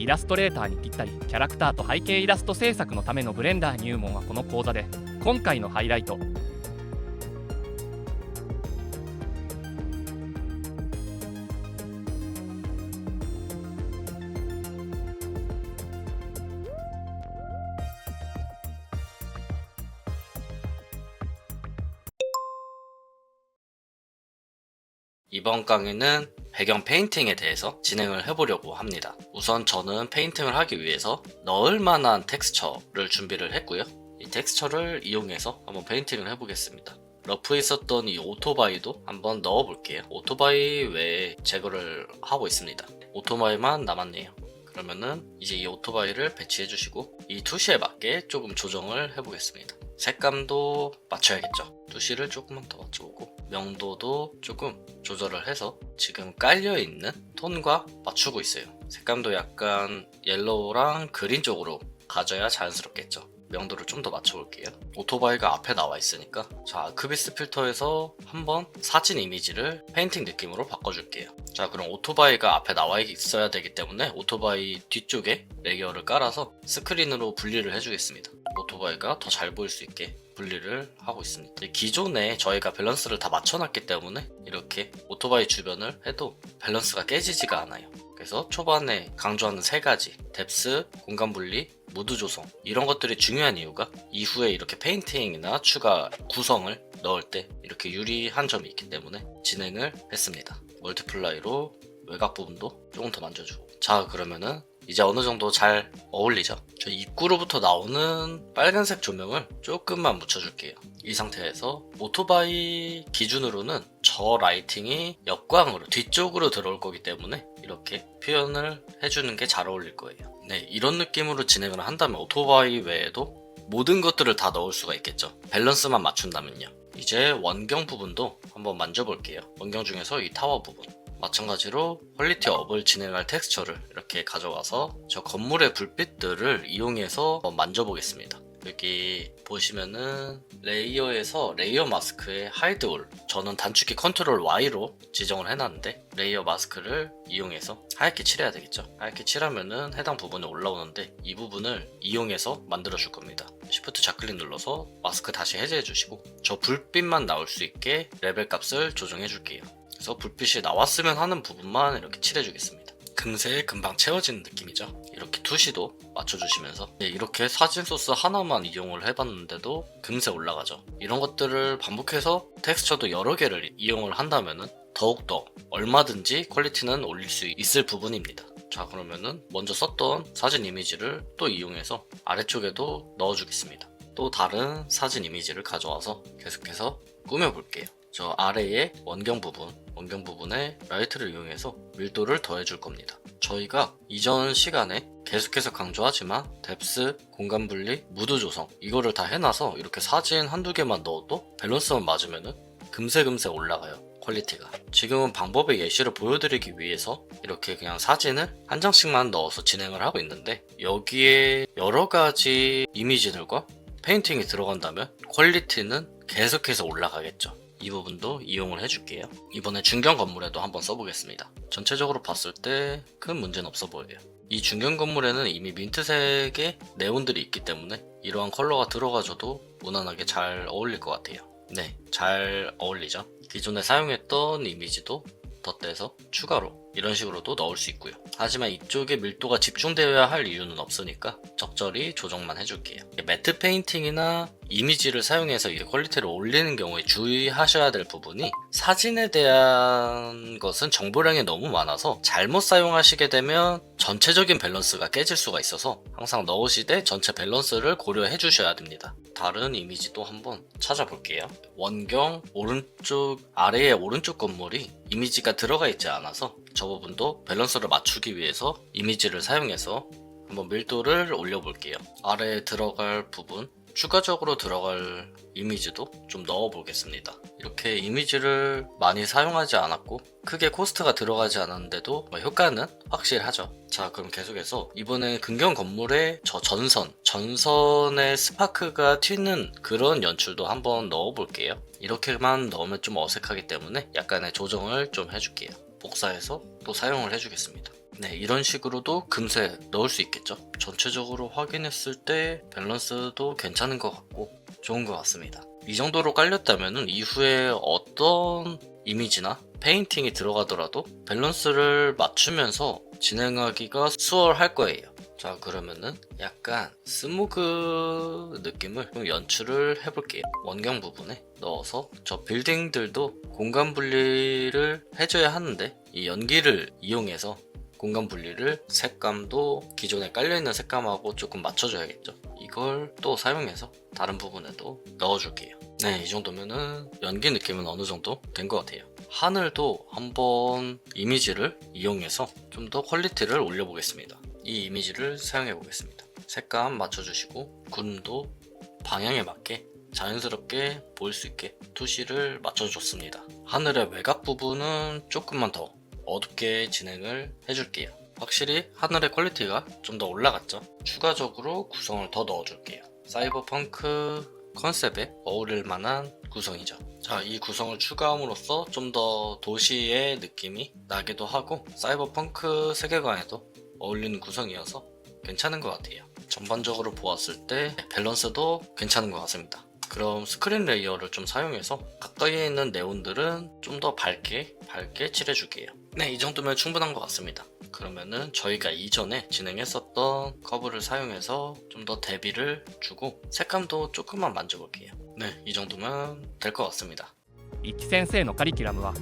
イラストレーターにぴったり、キャラクターと背景イラスト制作のためのブレンダー入門はこの講座で、今回のハイライト。이번 강의는 배경 페인팅에 대해서 진행을 해보려고 합니다. 우선 저는 페인팅을 하기 위해서 넣을 만한 텍스처를 준비를 했고요. 이 텍스처를 이용해서 한번 페인팅을 해보겠습니다. 러프에 있었던 이 오토바이도 한번 넣어볼게요. 오토바이 외에 제거를 하고 있습니다. 오토바이만 남았네요. 그러면은 이제 이 오토바이를 배치해 주시고 이 투시에 맞게 조금 조정을 해보겠습니다. 색감도 맞춰야겠죠. 투시를 조금만 더 맞춰보고 명도도 조금 조절을 해서 지금 깔려있는 톤과 맞추고 있어요. 색감도 약간 옐로우랑 그린 쪽으로 가져야 자연스럽겠죠. 명도를 좀 더 맞춰볼게요. 오토바이가 앞에 나와 있으니까 자, 아크비스 필터에서 한번 사진 이미지를 페인팅 느낌으로 바꿔줄게요. 자, 그럼 오토바이가 앞에 나와 있어야 되기 때문에 오토바이 뒤쪽에 레이어를 깔아서 스크린으로 분리를 해주겠습니다. 오토바이가 더 잘 보일 수 있게 분리를 하고 있습니다. 기존에 저희가 밸런스를 다 맞춰놨기 때문에 이렇게 오토바이 주변을 해도 밸런스가 깨지지가 않아요. 그래서 초반에 강조하는 세 가지 뎁스, 공간 분리, 무드 조성 이런 것들이 중요한 이유가 이후에 이렇게 페인팅이나 추가 구성을 넣을 때 이렇게 유리한 점이 있기 때문에 진행을 했습니다. 멀티플라이로 외곽 부분도 조금 더 만져주고 자, 그러면은 이제 어느 정도 잘 어울리죠? 저 입구로부터 나오는 빨간색 조명을 조금만 묻혀줄게요. 이 상태에서 오토바이 기준으로는 저 라이팅이 역광으로 뒤쪽으로 들어올 거기 때문에 이렇게 표현을 해주는 게 잘 어울릴 거예요. 네, 이런 느낌으로 진행을 한다면 오토바이 외에도 모든 것들을 다 넣을 수가 있겠죠. 밸런스만 맞춘다면요. 이제 원경 부분도 한번 만져볼게요. 원경 중에서 이 타워 부분 마찬가지로 퀄리티 업을 진행할 텍스처를 이렇게 가져와서 저 건물의 불빛들을 이용해서 한번 만져보겠습니다. 여기 보시면은 레이어에서 레이어 마스크의 하이드 올, 저는 단축키 컨트롤 Y로 지정을 해놨는데 레이어 마스크를 이용해서 하얗게 칠해야 되겠죠. 하얗게 칠하면은 해당 부분에 올라오는데 이 부분을 이용해서 만들어 줄 겁니다. Shift 좌클릭 눌러서 마스크 다시 해제해 주시고 저 불빛만 나올 수 있게 레벨 값을 조정해 줄게요. 그래서 불빛이 나왔으면 하는 부분만 이렇게 칠해주겠습니다. 금세 금방 채워지는 느낌이죠. 이렇게 투시도 맞춰주시면서 이렇게 사진 소스 하나만 이용을 해봤는데도 금세 올라가죠. 이런 것들을 반복해서 텍스처도 여러 개를 이용을 한다면 더욱더 얼마든지 퀄리티는 올릴 수 있을 부분입니다. 자, 그러면은 먼저 썼던 사진 이미지를 또 이용해서 아래쪽에도 넣어주겠습니다. 또 다른 사진 이미지를 가져와서 계속해서 꾸며볼게요. 저 아래에 원경 부분에 라이트를 이용해서 밀도를 더해줄 겁니다. 저희가 이전 시간에 계속해서 강조하지만 뎁스, 공간 분리, 무드 조성 이거를 다 해놔서 이렇게 사진 한두 개만 넣어도 밸런스만 맞으면 금세 올라가요. 퀄리티가. 지금은 방법의 예시를 보여드리기 위해서 이렇게 그냥 사진을 한 장씩만 넣어서 진행을 하고 있는데 여기에 여러 가지 이미지들과 페인팅이 들어간다면 퀄리티는 계속해서 올라가겠죠. 이 부분도 이용을 해줄게요. 이번에 중경 건물에도 한번 써보겠습니다. 전체적으로 봤을 때 큰 문제는 없어 보여요. 이 중경 건물에는 이미 민트색의 네온들이 있기 때문에 이러한 컬러가 들어가줘도 무난하게 잘 어울릴 것 같아요. 네, 잘 어울리죠. 기존에 사용했던 이미지도 덧대서 추가로 이런 식으로도 넣을 수 있고요. 하지만 이쪽에 밀도가 집중되어야 할 이유는 없으니까 적절히 조정만 해줄게요. 매트 페인팅이나 이미지를 사용해서 이 퀄리티를 올리는 경우에 주의하셔야 될 부분이 사진에 대한 것은 정보량이 너무 많아서 잘못 사용하시게 되면 전체적인 밸런스가 깨질 수가 있어서 항상 넣으시되 전체 밸런스를 고려해 주셔야 됩니다. 다른 이미지도 한번 찾아볼게요. 원경 오른쪽 아래의 오른쪽 건물이 이미지가 들어가 있지 않아서 저 부분도 밸런스를 맞추기 위해서 이미지를 사용해서 한번 밀도를 올려볼게요. 아래에 들어갈 부분 추가적으로 들어갈 이미지도 좀 넣어 보겠습니다. 이렇게 이미지를 많이 사용하지 않았고 크게 코스트가 들어가지 않았는데도 효과는 확실하죠. 자, 그럼 계속해서 이번에 근경 건물의 저 전선의 스파크가 튀는 그런 연출도 한번 넣어 볼게요. 이렇게만 넣으면 좀 어색하기 때문에 약간의 조정을 좀 해줄게요. 복사해서 또 사용을 해주겠습니다. 네, 이런 식으로도 금세 넣을 수 있겠죠. 전체적으로 확인했을 때 밸런스도 괜찮은 것 같고 좋은 것 같습니다. 이 정도로 깔렸다면 이후에 어떤 이미지나 페인팅이 들어가더라도 밸런스를 맞추면서 진행하기가 수월할 거예요. 자, 그러면은 약간 스모그 느낌을 좀 연출을 해볼게요. 원경 부분에 넣어서 저 빌딩들도 공간 분리를 해줘야 하는데 이 연기를 이용해서 공간 분리를 색감도 기존에 깔려있는 색감하고 조금 맞춰줘야겠죠. 이걸 또 사용해서 다른 부분에도 넣어줄게요. 네, 이 정도면은 연기 느낌은 어느 정도 된 것 같아요. 하늘도 한번 이미지를 이용해서 좀 더 퀄리티를 올려보겠습니다. 이 이미지를 사용해 보겠습니다. 색감 맞춰주시고 구름도 방향에 맞게 자연스럽게 보일 수 있게 투시를 맞춰줬습니다. 하늘의 외곽 부분은 조금만 더 어둡게 진행을 해줄게요. 확실히 하늘의 퀄리티가 좀 더 올라갔죠. 추가적으로 구성을 더 넣어줄게요. 사이버펑크 컨셉에 어울릴 만한 구성이죠. 자, 이 구성을 추가함으로써 좀 더 도시의 느낌이 나기도 하고 사이버펑크 세계관에도 어울리는 구성이어서 괜찮은 것 같아요. 전반적으로 보았을 때 밸런스도 괜찮은 것 같습니다. 그럼 스크린 레이어를 좀 사용해서 가까이에 있는 네온들은 좀 더 밝게 칠해줄게요. 네, 이 정도면 충분한 것 같습니다. 그러면은 저희가 이전에 진행했었던 커브를 사용해서 좀 더 대비를 주고 색감도 조금만 만져볼게요. 네, 이 정도면 될 것 같습니다. 一木先生のカリキュラムは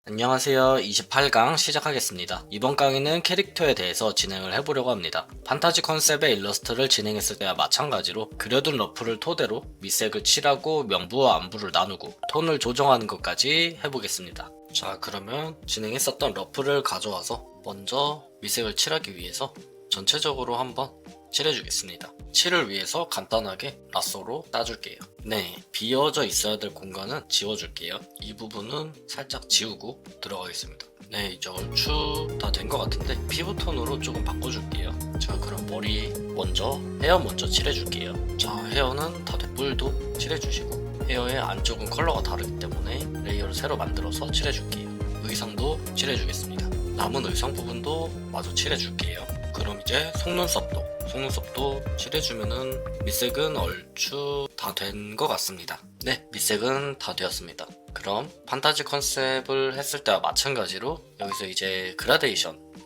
안녕하세요. 28강 시작하겠습니다. 이번 강의는 캐릭터에 대해서 진행을 해보려고 합니다. 판타지 컨셉의 일러스트를 진행했을 때와 마찬가지로 그려둔 러프를 토대로 밑색을 칠하고 명부와 안부를 나누고 톤을 조정하는 것까지 해보겠습니다. 자, 그러면 진행했었던 러프를 가져와서 먼저 밑색을 칠하기 위해서 전체적으로 한번 칠해주겠습니다. 칠을 위해서 간단하게 라쏘로 따줄게요. 네, 비어져 있어야 될 공간은 지워줄게요. 이 부분은 살짝 지우고 들어가겠습니다. 네, 이제 얼추 다 된 것 같은데 피부톤으로 조금 바꿔줄게요. 자, 그럼 머리 먼저, 헤어 먼저 칠해줄게요. 자, 헤어는 다 됐고 뿔도 칠해주시고 헤어의 안쪽은 컬러가 다르기 때문에 레이어를 새로 만들어서 칠해줄게요. 의상도 칠해주겠습니다. 남은 의상 부분도 마저 칠해줄게요. 그럼 이제 속눈썹도 칠해주면은 밑색은 얼추 다 된 것 같습니다. 네, 밑색은 다 되었습니다. 그럼 판타지 컨셉을 했을 때와 마찬가지로 여기서 이제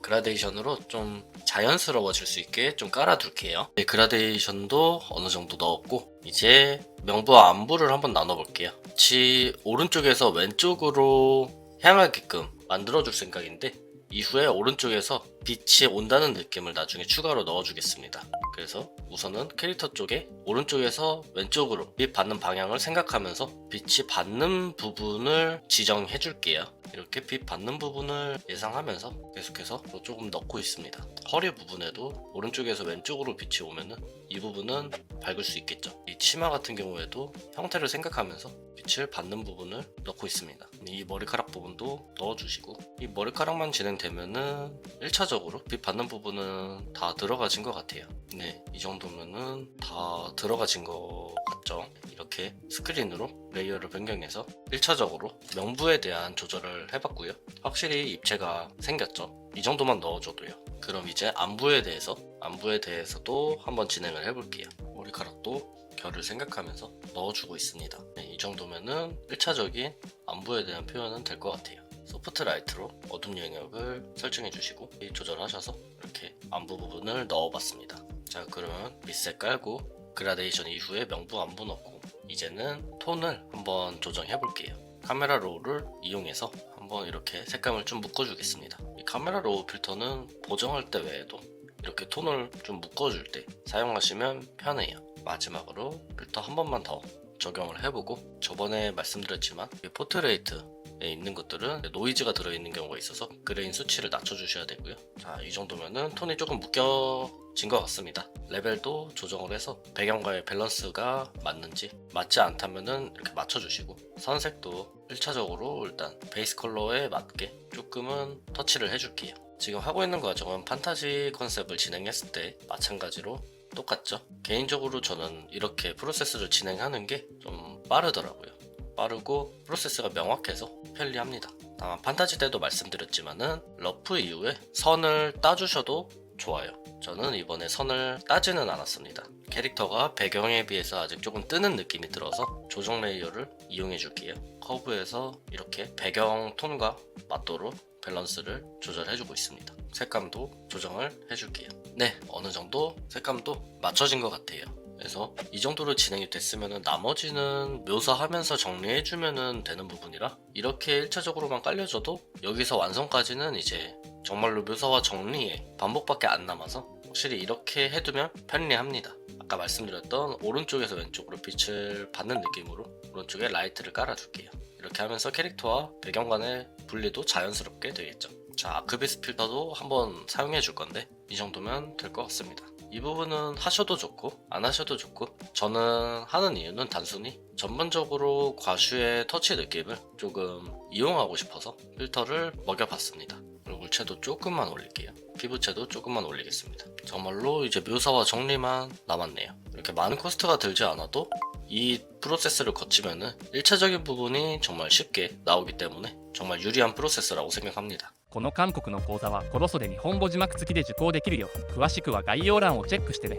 그라데이션으로 좀 자연스러워질 수 있게 좀 깔아둘게요. 네, 그라데이션도 어느 정도 넣었고 이제 명부와 안부를 한번 나눠볼게요. 같이 오른쪽에서 왼쪽으로 향하게끔 만들어줄 생각인데 이후에 오른쪽에서 빛이 온다는 느낌을 나중에 추가로 넣어주겠습니다. 그래서 우선은 캐릭터 쪽에 오른쪽에서 왼쪽으로 빛 받는 방향을 생각하면서 빛이 받는 부분을 지정해 줄게요. 이렇게 빛 받는 부분을 예상하면서 계속해서 조금 넣고 있습니다. 허리 부분에도 오른쪽에서 왼쪽으로 빛이 오면은 이 부분은 밝을 수 있겠죠. 이 치마 같은 경우에도 형태를 생각하면서 빛을 받는 부분을 넣고 있습니다. 이 머리카락 부분도 넣어주시고 이 머리카락만 진행되면은 1차적으로 빛 받는 부분은 다 들어가진 것 같아요. 네, 이 정도면은 다 들어가진 것 같죠. 이렇게 스크린으로 레이어를 변경해서 1차적으로 명부에 대한 조절을 해봤고요. 확실히 입체가 생겼죠. 이 정도만 넣어줘도요. 그럼 이제 안부에 대해서도 한번 진행을 해볼게요. 머리카락도 결을 생각하면서 넣어주고 있습니다. 네, 이 정도면은 1차적인 안부에 대한 표현은 될 것 같아요. 소프트 라이트로 어둠 영역을 설정해 주시고 조절하셔서 이렇게 안부 부분을 넣어봤습니다. 자, 그러면 밑색 깔고 그라데이션 이후에 명부 안부 넣고 이제는 톤을 한번 조정해 볼게요. 카메라 로우를 이용해서 한번 이렇게 색감을 좀 묶어주겠습니다. 이 카메라 로우 필터는 보정할 때 외에도 이렇게 톤을 좀 묶어줄 때 사용하시면 편해요. 마지막으로 필터 한 번만 더 적용을 해보고 저번에 말씀드렸지만 포트레이트에 있는 것들은 노이즈가 들어있는 경우가 있어서 그레인 수치를 낮춰주셔야 되고요. 자, 이 정도면은 톤이 조금 묶여진 것 같습니다. 레벨도 조정을 해서 배경과의 밸런스가 맞는지 맞지 않다면은 이렇게 맞춰주시고 선색도 1차적으로 일단 베이스 컬러에 맞게 조금은 터치를 해줄게요. 지금 하고 있는 과정은 판타지 컨셉을 진행했을 때 마찬가지로 똑같죠. 개인적으로 저는 이렇게 프로세스를 진행하는 게 좀 빠르더라고요. 빠르고 프로세스가 명확해서 편리합니다. 다만 판타지 때도 말씀드렸지만은 러프 이후에 선을 따주셔도 좋아요. 저는 이번에 선을 따지는 않았습니다. 캐릭터가 배경에 비해서 아직 조금 뜨는 느낌이 들어서 조정 레이어를 이용해 줄게요. 커브에서 이렇게 배경 톤과 맞도록 밸런스를 조절해주고 있습니다. 색감도 조정을 해줄게요. 네, 어느 정도 색감도 맞춰진 것 같아요. 그래서 이 정도로 진행이 됐으면 나머지는 묘사하면서 정리해주면 되는 부분이라 이렇게 1차적으로만 깔려줘도 여기서 완성까지는 이제 정말로 묘사와 정리에 반복밖에 안 남아서 확실히 이렇게 해두면 편리합니다. 아까 말씀드렸던 오른쪽에서 왼쪽으로 빛을 받는 느낌으로 오른쪽에 라이트를 깔아줄게요. 이렇게 하면서 캐릭터와 배경 간의 분리도 자연스럽게 되겠죠. 자, 아크비스 필터도 한번 사용해 줄 건데 이 정도면 될 것 같습니다. 이 부분은 하셔도 좋고 안 하셔도 좋고 저는 하는 이유는 단순히 전반적으로 과슈의 터치 느낌을 조금 이용하고 싶어서 필터를 먹여봤습니다. 얼굴채도 조금만 올릴게요. 피부채도 조금만 올리겠습니다. 정말로 이제 묘사와 정리만 남았네요. 이렇게 많은 코스트가 들지 않아도 이 프로세스를 거치면은 1차적인 부분이 정말 쉽게 나오기 때문에 정말 유리한 프로세스라고 생각합니다. この韓国の講座はコロソで日本語字幕付きで受講できるよ。詳しくは概要欄をチェックしてね。